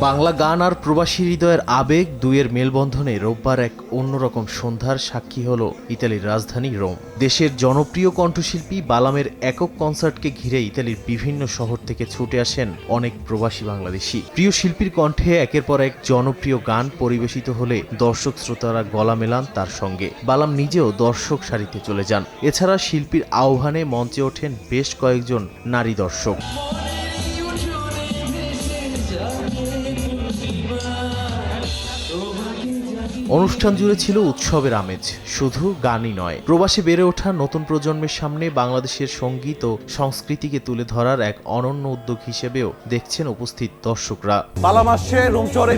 বাংলা গান আর প্রবাসী হৃদয়ের আবেগ দুয়ের মেলবন্ধনে রোববার এক অন্যরকম সন্ধ্যার সাক্ষী হল ইতালির রাজধানী রোম। দেশের জনপ্রিয় কণ্ঠশিল্পী বালামের একক কনসার্টকে ঘিরে ইতালির বিভিন্ন শহর থেকে ছুটে আসেন অনেক প্রবাসী বাংলাদেশি। প্রিয় শিল্পীর কণ্ঠে একের পর এক জনপ্রিয় গান পরিবেশিত হলে দর্শক শ্রোতারা গলা মেলান তার সঙ্গে। বালাম নিজেও দর্শক সারিতে চলে যান। এছাড়া শিল্পীর আহ্বানে মঞ্চে ওঠেন বেশ কয়েকজন নারী দর্শক। অনুষ্ঠান জুড়ে ছিল উৎসবের আমেজ। শুধু গানই নয়, প্রবাসে বেড়ে ওঠা নতুন প্রজন্মের সামনে বাংলাদেশের সঙ্গীত ও সংস্কৃতিকে তুলে ধরার এক অনন্য উদ্যোগ হিসেবেও দেখছেন উপস্থিত দর্শকরা। বালাম আসছে রোম শহরে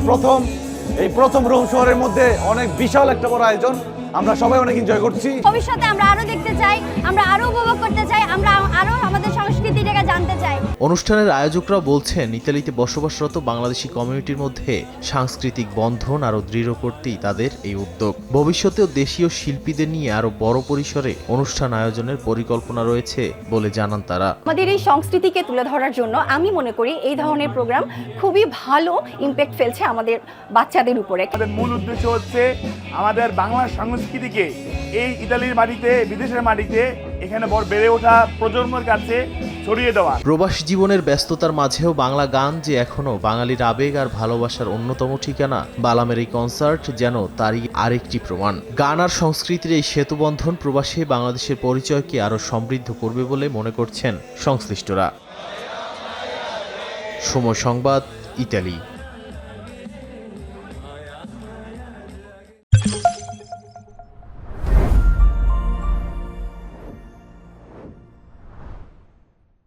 এই প্রথম রোম শহরের মধ্যে অনেক বিশাল একটা বড় আয়োজন। আমরা সবাই অনেক এনজয় করছি। ভবিষ্যতে আমরা আরো দেখতে চাই, আমরা আরো উপভোগ করতে চাই, আমরা আরো আমাদের সংস্কৃতিটাকে জানতে চাই। অনুষ্ঠানের আয়োজকরা বলছেন, ইতালিতে বসবাসরত বাংলাদেশি কমিউনিটির মধ্যে সাংস্কৃতিক বন্ধন আরো দৃঢ় করতেই তাদের এই উদ্যোগ। ভবিষ্যতেও দেশীয় শিল্পীদের নিয়ে আরো বড় পরিসরে অনুষ্ঠান আয়োজনের পরিকল্পনা রয়েছে বলে জানান তারা। আমাদের এই সংস্কৃতিকে তুলে ধরার জন্য আমি মনে করি এই ধরনের প্রোগ্রাম খুবই ভালো ইমপ্যাক্ট ফেলছে আমাদের বাচ্চাদের উপরে। আমাদের মূল উদ্দেশ্য হচ্ছে আমাদের বাংলা সংস্কৃতিকে এই ইতালির মাটিতে, বিদেশের মাটিতে এখানে বেড়ে ওঠা প্রজন্মের কাছে ছড়িয়ে দেওয়া। প্রবাসী জীবনের ব্যস্ততার মাঝেও বাংলা গান যে এখনো বাঙালির আবেগ আর ভালোবাসার অন্যতম ঠিকানা, বালামের এই কনসার্ট যেন তারই আরেকটি প্রমাণ। গান আর সংস্কৃতির এই সেতুবন্ধন প্রবাসী বাংলাদেশের পরিচয়কে আরো সমৃদ্ধ করবে বলে মনে করছেন সংশ্লিষ্টরা। সময় সংবাদ, ইতালি।